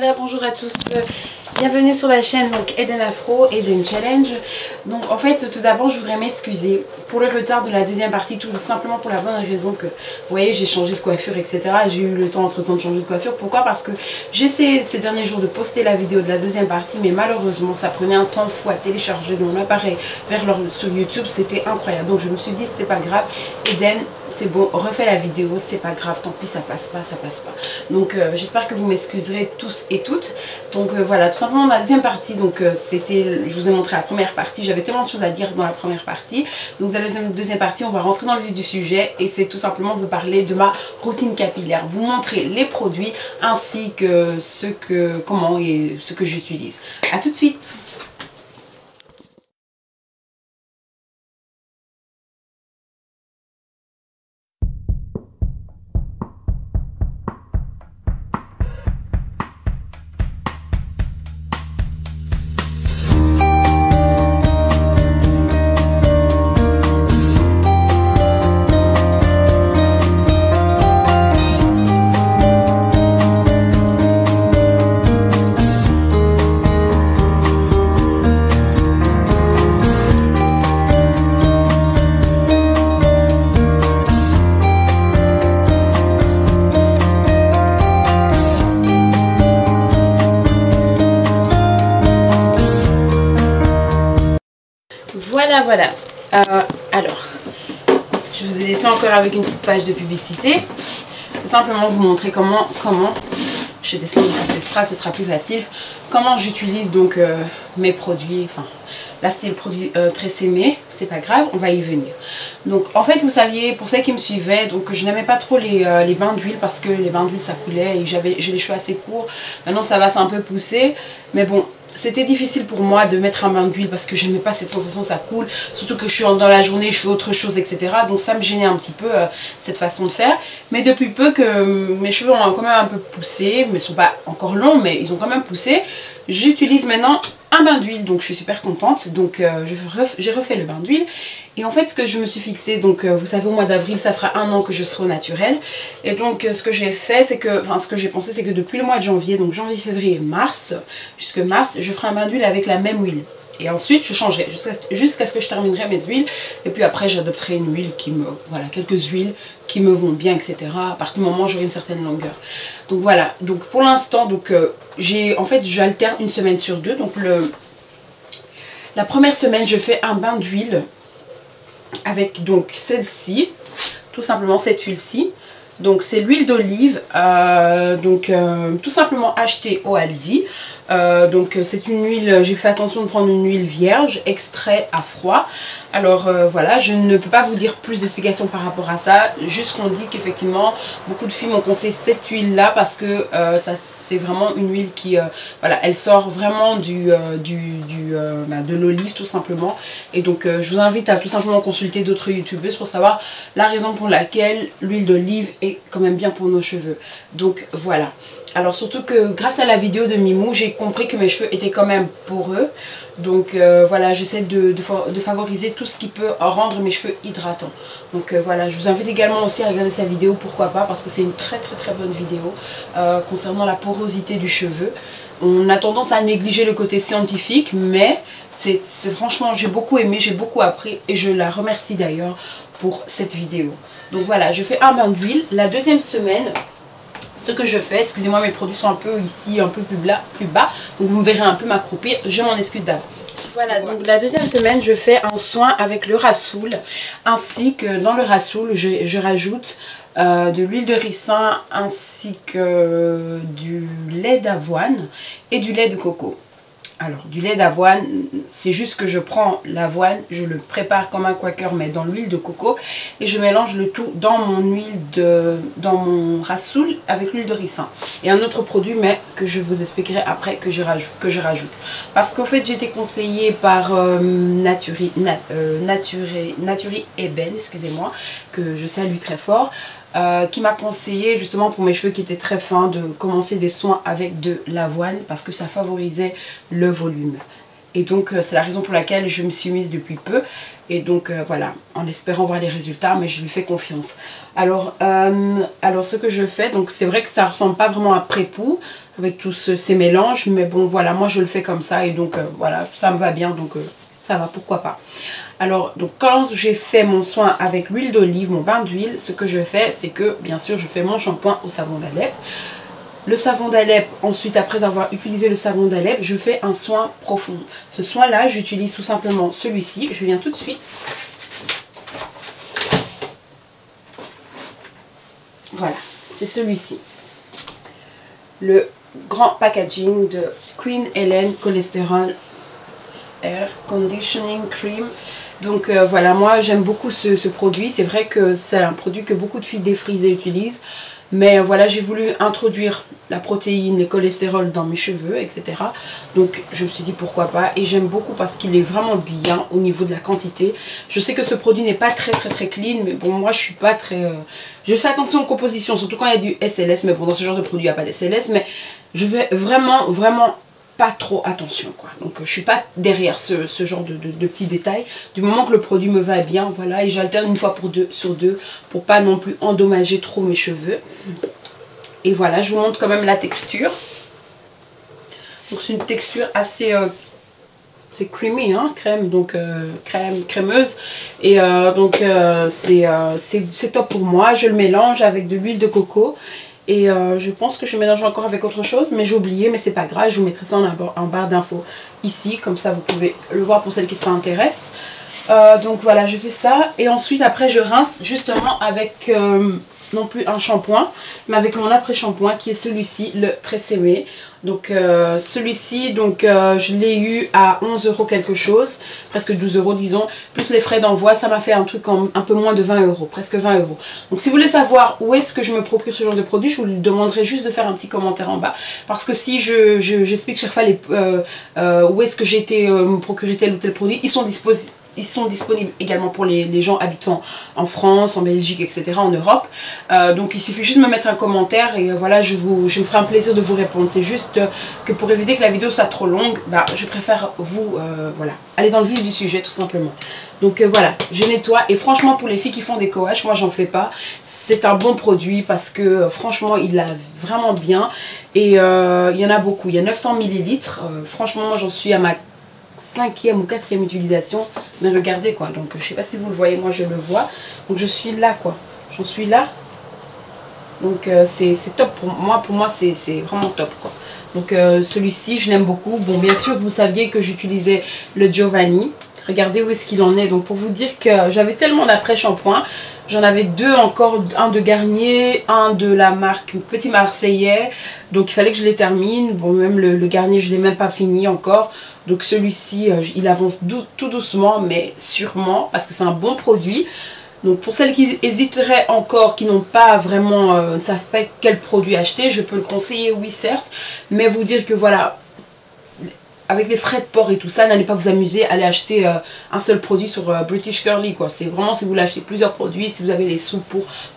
Voilà, bonjour à tous, bienvenue sur la chaîne donc Eden Afro, Eden Challenge. Donc en fait tout d'abord je voudrais m'excuser pour le retard de la deuxième partie, tout simplement pour la bonne raison que vous voyez j'ai changé de coiffure etc. J'ai eu le temps entre temps de changer de coiffure. Pourquoi? Parce que j'essaie ces derniers jours de poster la vidéo de la deuxième partie, mais malheureusement ça prenait un temps fou à télécharger de mon appareil sur YouTube, c'était incroyable. Donc je me suis dit c'est pas grave, Eden c'est bon, refais la vidéo, c'est pas grave, tant pis ça passe pas, ça passe pas. Donc j'espère que vous m'excuserez tous et toutes. Donc voilà, tout simplement la deuxième partie, donc c'était, je vous ai montré la première partie, j'avais tellement de choses à dire dans la première partie. Donc dans la deuxième partie, on va rentrer dans le vif du sujet et c'est tout simplement vous parler de ma routine capillaire, vous montrer les produits ainsi que comment et ce que j'utilise. À tout de suite. Voilà. Alors, je vous ai laissé encore avec une petite page de publicité. C'est simplement vous montrer comment je descends de cette estrade, ce sera plus facile. Comment j'utilise donc mes produits. Enfin, là c'était le produit Tresemmé, c'est pas grave, on va y venir. Donc en fait vous saviez, pour celles qui me suivaient, donc je n'aimais pas trop les bains d'huile parce que les bains d'huile ça coulait et j'ai les cheveux assez courts. Maintenant ça va, c'est un peu poussé, mais bon. C'était difficile pour moi de mettre un bain d'huile parce que j'aimais pas cette sensation, ça coule. Surtout que je suis dans la journée, je fais autre chose, etc. Donc ça me gênait un petit peu cette façon de faire. Mais depuis peu que mes cheveux ont quand même un peu poussé, mais ils sont pas encore longs, mais ils ont quand même poussé. J'utilise maintenant un bain d'huile, donc je suis super contente. Donc j'ai refait le bain d'huile. Et en fait ce que je me suis fixé, donc vous savez au mois d'avril ça fera 1 an que je serai au naturel. Et donc ce que j'ai fait, c'est que, enfin ce que j'ai pensé, c'est que depuis le mois de janvier, donc janvier, février, mars, jusque mars, je ferai un bain d'huile avec la même huile. Et ensuite je changerai jusqu'à ce que je terminerai mes huiles. Et puis après j'adopterai une huile qui me, voilà, quelques huiles qui me vont bien, etc. À partir du moment où j'aurai une certaine longueur. Donc voilà, donc pour l'instant, donc en fait j'alterne une semaine sur deux. Donc la première semaine je fais un bain d'huile avec donc celle-ci, tout simplement cette huile-ci. Donc c'est l'huile d'olive, tout simplement achetée au Aldi. Donc c'est une huile, j'ai fait attention de prendre une huile vierge, extrait à froid. Alors voilà, je ne peux pas vous dire plus d'explications par rapport à ça. Juste qu'on dit qu'effectivement, beaucoup de filles m'ont conseillé cette huile là parce que c'est vraiment une huile qui, voilà, elle sort vraiment de l'olive tout simplement. Et donc je vous invite à tout simplement consulter d'autres youtubeuses pour savoir la raison pour laquelle l'huile d'olive est quand même bien pour nos cheveux. Donc voilà. Alors surtout que grâce à la vidéo de Mimou, j'ai compris que mes cheveux étaient quand même poreux. Donc voilà, j'essaie de favoriser tout ce qui peut rendre mes cheveux hydratants. Donc voilà, je vous invite également aussi à regarder sa vidéo, pourquoi pas, parce que c'est une très bonne vidéo concernant la porosité du cheveu. On a tendance à négliger le côté scientifique, mais c'est franchement, j'ai beaucoup aimé, j'ai beaucoup appris et je la remercie d'ailleurs pour cette vidéo. Donc voilà, je fais un bain d'huile. La deuxième semaine, ce que je fais, excusez-moi, mes produits sont un peu ici, un peu plus bas, donc vous me verrez un peu m'accroupir, je m'en excuse d'avance. Voilà, donc la deuxième semaine, je fais un soin avec le Rassoul, ainsi que dans le Rassoul, je rajoute de l'huile de ricin, ainsi que du lait d'avoine et du lait de coco. Alors, du lait d'avoine, c'est juste que je prends l'avoine, je le prépare comme un quaker, mais dans l'huile de coco, et je mélange le tout dans mon rassoul avec l'huile de ricin. Et un autre produit, mais que je vous expliquerai après, que je rajoute. Parce qu'en fait, j'ai été conseillée par Naturi Eben, excusez-moi, que je salue très fort, qui m'a conseillé justement pour mes cheveux qui étaient très fins de commencer des soins avec de l'avoine parce que ça favorisait le volume. Et donc c'est la raison pour laquelle je me suis mise depuis peu. Et donc voilà, en espérant voir les résultats, mais je lui fais confiance. Alors ce que je fais, donc c'est vrai que ça ressemble pas vraiment à Prépou. avec tous ces mélanges. Mais bon, voilà, moi je le fais comme ça et donc voilà, ça me va bien, donc ça va, pourquoi pas. Alors, donc quand j'ai fait mon soin avec l'huile d'olive, mon bain d'huile, ce que je fais, c'est que, bien sûr, je fais mon shampoing au savon d'Alep. Le savon d'Alep, ensuite, après avoir utilisé le savon d'Alep, je fais un soin profond. Ce soin-là, j'utilise tout simplement celui-ci. Je viens tout de suite. Voilà, c'est celui-ci. Le grand packaging de Queen Helen Cholesterol Air Conditioning Cream. Donc voilà, moi j'aime beaucoup ce produit. C'est vrai que c'est un produit que beaucoup de filles défrisées utilisent. Mais voilà, j'ai voulu introduire la protéine, le cholestérol dans mes cheveux, etc. Donc je me suis dit pourquoi pas. Et j'aime beaucoup parce qu'il est vraiment bien au niveau de la quantité. Je sais que ce produit n'est pas très clean. Mais bon, moi je suis pas très... Je fais attention aux compositions, surtout quand il y a du SLS. Mais bon, dans ce genre de produit, il n'y a pas de SLS. Mais je vais vraiment pas trop attention, quoi. Donc je suis pas derrière ce genre de petits détails. Du moment que le produit me va bien, voilà, et j'alterne une fois sur deux pour pas non plus endommager trop mes cheveux. Et voilà, je vous montre quand même la texture. Donc c'est une texture assez c'est creamy, hein, crème, donc crémeuse. Et donc c'est top pour moi. Je le mélange avec de l'huile de coco. Et je pense que je mélange encore avec autre chose, mais j'ai oublié, mais c'est pas grave, je vous mettrai ça en barre d'infos ici, comme ça vous pouvez le voir pour celles qui s'intéressent. Donc voilà, je fais ça, et ensuite après je rince justement avec non plus un shampoing, mais avec mon après-shampoing qui est celui-ci, le Tresemmé. Donc celui-ci, donc je l'ai eu à 11 € quelque chose, presque 12 € disons, plus les frais d'envoi, ça m'a fait un truc un peu moins de 20 €, presque 20 €. Donc si vous voulez savoir où est-ce que je me procure ce genre de produit, je vous demanderai juste de faire un petit commentaire en bas, parce que si j'explique chaque fois où est-ce que j'ai été me procurer tel ou tel produit, ils sont disponibles également pour les gens habitant en France, en Belgique, etc., en Europe. Donc il suffit juste de me mettre un commentaire et voilà, je me ferai un plaisir de vous répondre. C'est juste que pour éviter que la vidéo soit trop longue, bah, je préfère voilà, aller dans le vif du sujet tout simplement. Donc voilà, je nettoie et franchement pour les filles qui font des coaches, moi j'en fais pas. C'est un bon produit parce que franchement il lave vraiment bien et il y en a beaucoup. Il y a 900 ml. Franchement moi j'en suis à ma 5e ou 4e utilisation, mais regardez quoi, donc je sais pas si vous le voyez, moi je le vois, donc je suis là quoi, j'en suis là, donc c'est top pour moi c'est vraiment top quoi. Donc celui-ci je l'aime beaucoup. Bon, bien sûr vous saviez que j'utilisais le Giovanni, regardez où est-ce qu'il en est. Donc pour vous dire que j'avais tellement d'après-shampoing, j'en avais deux encore, un de Garnier, un de la marque Petit Marseillais, donc il fallait que je les termine. Bon, même le Garnier je ne l'ai même pas fini encore, donc celui-ci il avance tout doucement mais sûrement parce que c'est un bon produit. Donc pour celles qui hésiteraient encore, qui n'ont pas vraiment, ne savent pas quel produit acheter, je peux le conseiller, oui certes, mais vous dire que voilà, avec les frais de port et tout ça, n'allez pas vous amuser à aller acheter un seul produit sur British Curly quoi. C'est vraiment si vous voulez acheter plusieurs produits, si vous avez les sous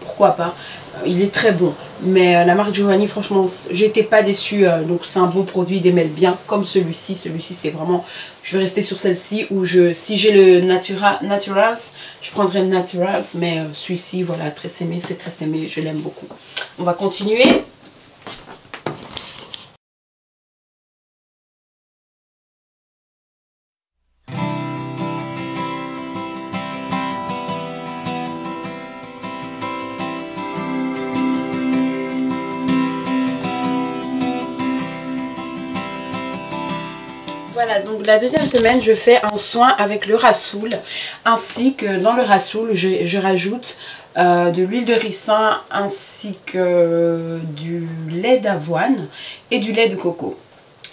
pourquoi pas. Il est très bon. Mais la marque Giovanni, franchement, j'étais pas déçue. Donc c'est un bon produit, il démêle bien comme celui-ci. Celui-ci c'est vraiment, je vais rester sur celle-ci ou si j'ai le Naturals, je prendrai le Naturals. Mais celui-ci, voilà, Tresemmé, c'est Tresemmé, je l'aime beaucoup. On va continuer. Voilà, donc la deuxième semaine, je fais un soin avec le Rassoul, ainsi que dans le Rassoul, je rajoute de l'huile de ricin, ainsi que du lait d'avoine et du lait de coco.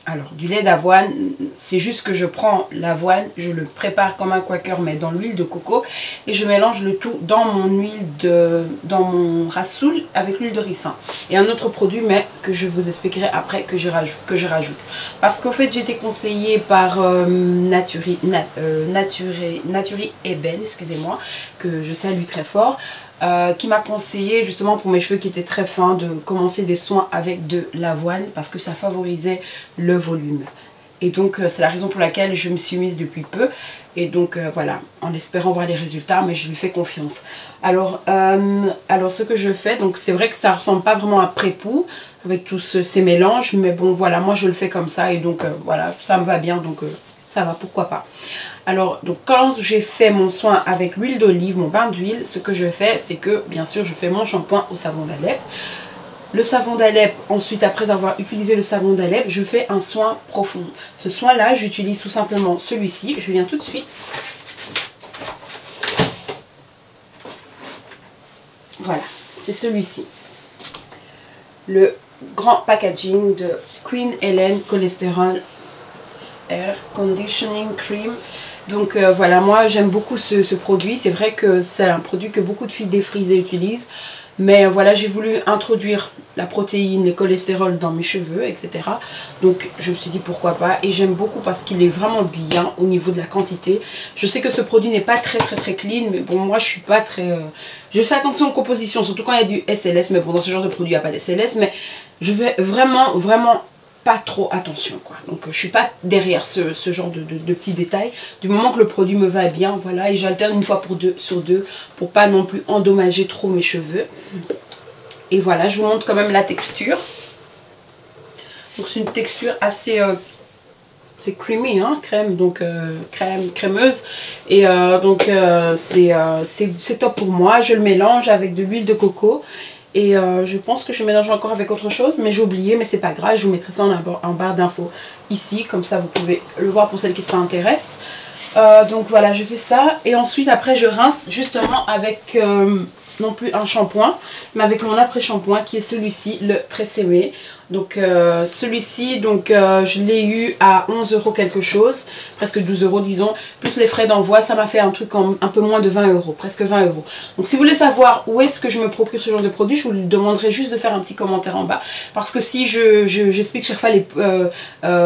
Alors, du lait d'avoine, c'est juste que je prends l'avoine, je le prépare comme un quaker, mais dans l'huile de coco, et je mélange le tout dans mon Rassoul avec l'huile de ricin. Et un autre produit, mais que je vous expliquerai après, que je rajoute. Parce qu'en fait, j'ai été conseillée par Naturi Eben, excusez-moi, que je salue très fort, qui m'a conseillé justement pour mes cheveux qui étaient très fins de commencer des soins avec de l'avoine parce que ça favorisait le volume. Et donc c'est la raison pour laquelle je me suis mise depuis peu. Et donc voilà, en espérant voir les résultats, mais je lui fais confiance. Alors ce que je fais, donc c'est vrai que ça ressemble pas vraiment à pré-poux. avec tous ces mélanges. Mais bon, voilà, moi je le fais comme ça et donc voilà, ça me va bien, donc ça va, pourquoi pas. Alors, donc quand j'ai fait mon soin avec l'huile d'olive, mon bain d'huile, ce que je fais, c'est que, bien sûr, je fais mon shampoing au savon d'Alep. Le savon d'Alep, ensuite, après avoir utilisé le savon d'Alep, je fais un soin profond. Ce soin-là, j'utilise tout simplement celui-ci. Je viens tout de suite. Voilà, c'est celui-ci. Le grand packaging de Queen Helen Cholesterol Air Conditioning Cream. Donc voilà, moi j'aime beaucoup ce produit. C'est vrai que c'est un produit que beaucoup de filles défrisées utilisent. Mais voilà, j'ai voulu introduire la protéine, le cholestérol dans mes cheveux, etc. Donc je me suis dit pourquoi pas. Et j'aime beaucoup parce qu'il est vraiment bien au niveau de la quantité. Je sais que ce produit n'est pas très clean. Mais bon, moi je suis pas très... Je fais attention aux compositions, surtout quand il y a du SLS. Mais bon, dans ce genre de produit, il n'y a pas de SLS. Mais je vais vraiment pas trop attention, quoi. Donc je suis pas derrière ce genre de petits détails. Du moment que le produit me va bien, voilà, et j'alterne une fois sur deux pour pas non plus endommager trop mes cheveux. Et voilà, je vous montre quand même la texture. Donc c'est une texture assez c'est creamy, hein, crème, donc crémeuse. Et donc c'est top pour moi. Je le mélange avec de l'huile de coco. Et je pense que je mélange encore avec autre chose, mais j'ai oublié, mais c'est pas grave, je vous mettrai ça en barre d'infos ici, comme ça vous pouvez le voir pour celles qui s'intéressent. Donc voilà, je fais ça, et ensuite après je rince justement avec non plus un shampoing, mais avec mon après-shampoing qui est celui-ci, le Tresemme. Donc celui-ci, je l'ai eu à 11 € quelque chose, presque 12 € disons, plus les frais d'envoi, ça m'a fait un truc un peu moins de 20 €, presque 20 €. Donc si vous voulez savoir où est-ce que je me procure ce genre de produit, je vous demanderai juste de faire un petit commentaire en bas. Parce que si j'explique chaque fois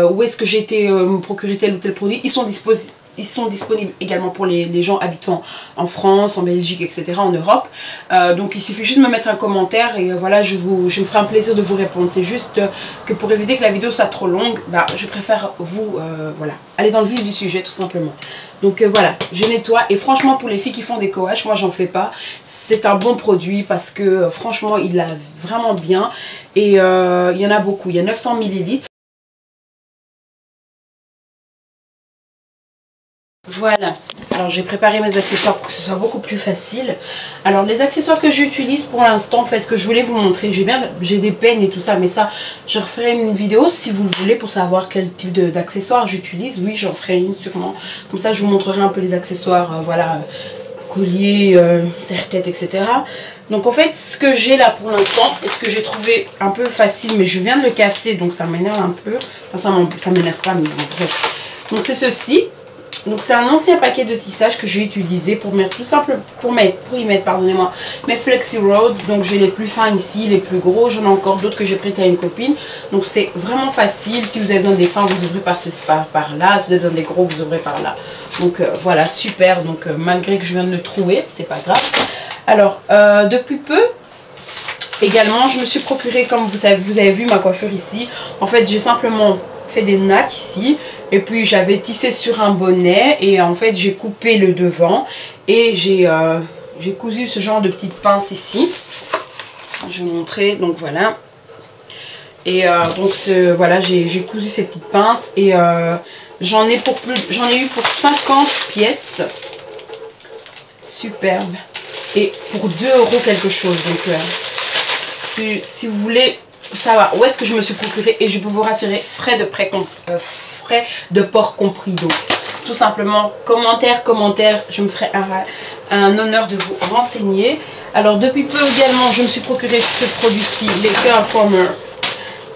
où est-ce que j'ai été me procurer tel ou tel produit, ils sont disponibles également pour les gens habitant en France, en Belgique, etc., en Europe. Donc il suffit juste de me mettre un commentaire et voilà, je me ferai un plaisir de vous répondre. C'est juste que pour éviter que la vidéo soit trop longue, je préfère voilà, aller dans le vif du sujet tout simplement. Donc voilà, je nettoie et franchement pour les filles qui font des coaches, moi j'en fais pas. C'est un bon produit parce que franchement il lave vraiment bien et il y en a beaucoup, il y a 900 ml. Voilà, alors j'ai préparé mes accessoires pour que ce soit beaucoup plus facile. Alors les accessoires que j'utilise pour l'instant, en fait, que je voulais vous montrer, j'ai des peignes et tout ça, mais ça, je referai une vidéo si vous le voulez pour savoir quel type d'accessoires j'utilise. Oui, j'en ferai une sûrement, comme ça je vous montrerai un peu les accessoires, voilà, collier, serre-tête, etc. Donc en fait, ce que j'ai là pour l'instant, et ce que j'ai trouvé un peu facile, mais je viens de le casser, donc ça m'énerve un peu. Enfin, ça m'énerve pas, mais bon, bref. Donc c'est ceci. Donc c'est un ancien paquet de tissage que j'ai utilisé pour mettre pardonnez-moi, mes Flexi Roads. Donc j'ai les plus fins ici, les plus gros, j'en ai encore d'autres que j'ai prêté à une copine. Donc c'est vraiment facile, si vous avez besoin des fins, vous ouvrez par là, si vous avez besoin des gros, vous ouvrez par là. Donc voilà, super, donc malgré que je viens de le trouver, c'est pas grave. Alors, depuis peu, également, je me suis procuré, comme vous avez vu ma coiffure ici, en fait j'ai simplement fait des nattes ici et puis j'avais tissé sur un bonnet et en fait j'ai coupé le devant et j'ai cousu ce genre de petites pinces ici. Je vais vous montrer, donc voilà. Et donc voilà, j'ai cousu ces petites pinces et j'en ai eu pour 50 pièces. Superbe. Et pour 2 € quelque chose. Donc si vous voulez savoir où est-ce que je me suis procuré, et je peux vous rassurer, frais de port compris. Donc tout simplement, commentaire, je me ferai un honneur de vous renseigner. Alors depuis peu également, je me suis procuré ce produit-ci, les Curl Formers.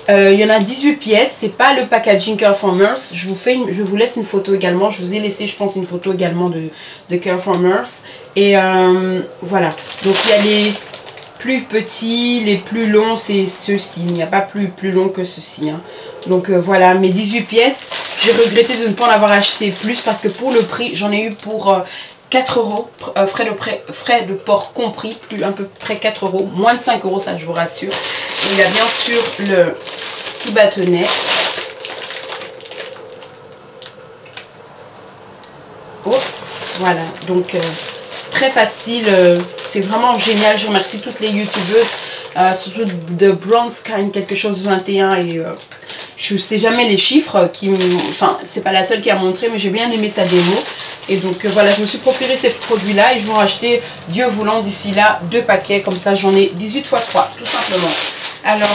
Il y en a 18 pièces, c'est pas le packaging Curl Formers. Je vous laisse une photo également. Je vous ai laissé, je pense, une photo également de Curl Formers. Et voilà. Donc il y a les plus petits, les plus longs, c'est ceux-ci. Il n'y a pas plus long que ceux-ci. Hein. Donc voilà, mes 18 pièces. J'ai regretté de ne pas en avoir acheté plus parce que pour le prix, j'en ai eu pour 4 €, frais de port compris, plus à peu près 4 €, moins de 5 €, ça je vous rassure. Et il y a bien sûr le petit bâtonnet. Oups, voilà, donc très facile, c'est vraiment génial. Je remercie toutes les youtubeuses surtout de Bronze Kind, quelque chose de 21 et je sais jamais les chiffres qui enfin c'est pas la seule qui a montré, mais j'ai bien aimé sa démo. Et donc voilà, je me suis procuré ces produits là et je vais en acheter, Dieu voulant, d'ici là 2 paquets, comme ça j'en ai 18 x 3 tout simplement. Alors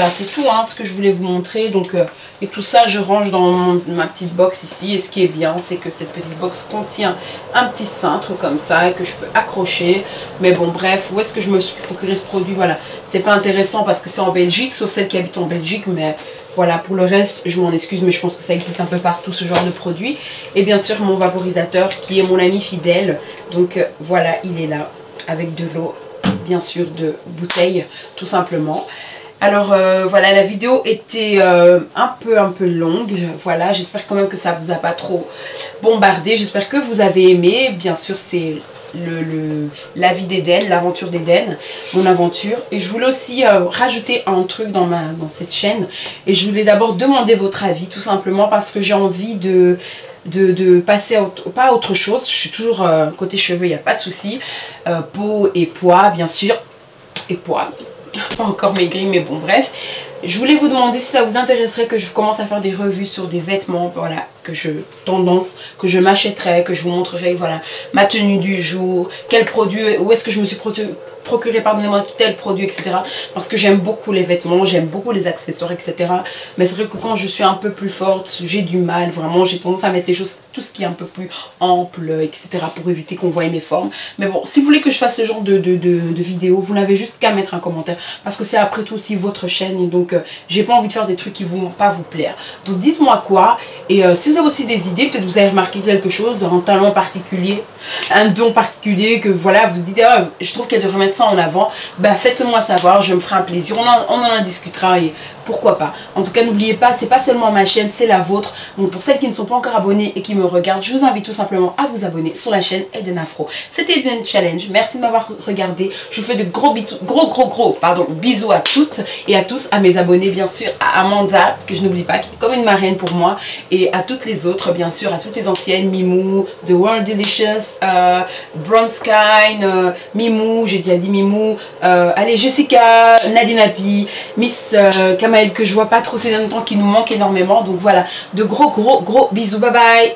c'est tout ce que je voulais vous montrer. Donc et tout ça je range dans ma petite box ici, et ce qui est bien c'est que cette petite box contient un petit cintre comme ça que je peux accrocher. Mais bon bref, où est-ce que je me suis procuré ce produit? Voilà, c'est pas intéressant parce que c'est en Belgique, sauf celle qui habite en Belgique, mais voilà, pour le reste je m'en excuse, mais je pense que ça existe un peu partout ce genre de produit. Et bien sûr mon vaporisateur qui est mon ami fidèle, donc voilà, il est là avec de l'eau, bien sûr de bouteille tout simplement. Alors voilà, la vidéo était un peu longue, voilà, j'espère quand même que ça vous a pas trop bombardé, j'espère que vous avez aimé. Bien sûr c'est la vie d'Eden, l'aventure d'Eden, mon aventure. Et je voulais aussi rajouter un truc dans cette chaîne, et je voulais d'abord demander votre avis tout simplement parce que j'ai envie de passer pas à autre chose. Je suis toujours côté cheveux, il n'y a pas de souci, peau et poids bien sûr, et poids pas encore maigri, mais bon bref, je voulais vous demander si ça vous intéresserait que je commence à faire des revues sur des vêtements, voilà, que je m'achèterais, que je vous montrerai, voilà, ma tenue du jour, quel produit, où est-ce que je me suis procuré, pardonnez-moi, tel produit, etc. Parce que j'aime beaucoup les vêtements, j'aime beaucoup les accessoires, etc. Mais c'est vrai que quand je suis un peu plus forte, j'ai du mal, vraiment, j'ai tendance à mettre les choses, tout ce qui est un peu plus ample, etc. pour éviter qu'on voie mes formes. Mais bon, si vous voulez que je fasse ce genre de vidéo, vous n'avez juste qu'à mettre un commentaire, parce que c'est après tout aussi votre chaîne, et donc j'ai pas envie de faire des trucs qui vont pas vous plaire. Donc dites-moi quoi, et si vous avez aussi des idées, peut-être vous avez remarqué quelque chose, un talent particulier, un don particulier, que voilà, vous dites, ah, je trouve qu'elle devrait mettre ça en avant, bah faites-le moi savoir, je me ferai un plaisir, on en discutera, et pourquoi pas. En tout cas, n'oubliez pas, c'est pas seulement ma chaîne, c'est la vôtre. Donc pour celles qui ne sont pas encore abonnées et qui me regardent, je vous invite tout simplement à vous abonner sur la chaîne Eden Afro. C'était Eden Challenge, merci de m'avoir regardé, je vous fais de gros bisous à toutes et à tous, à mes abonnés bien sûr, à Amanda, que je n'oublie pas, qui est comme une marraine pour moi, et à toutes les autres bien sûr, à toutes les anciennes, Mimou, The World Delicious, Bronze Kind, Mimou, j'ai déjà dit Mimou, allez Jessica, Nadine Happy, Miss Kamael, que je vois pas trop ces derniers temps, qui nous manque énormément. Donc voilà, de gros bisous, bye bye.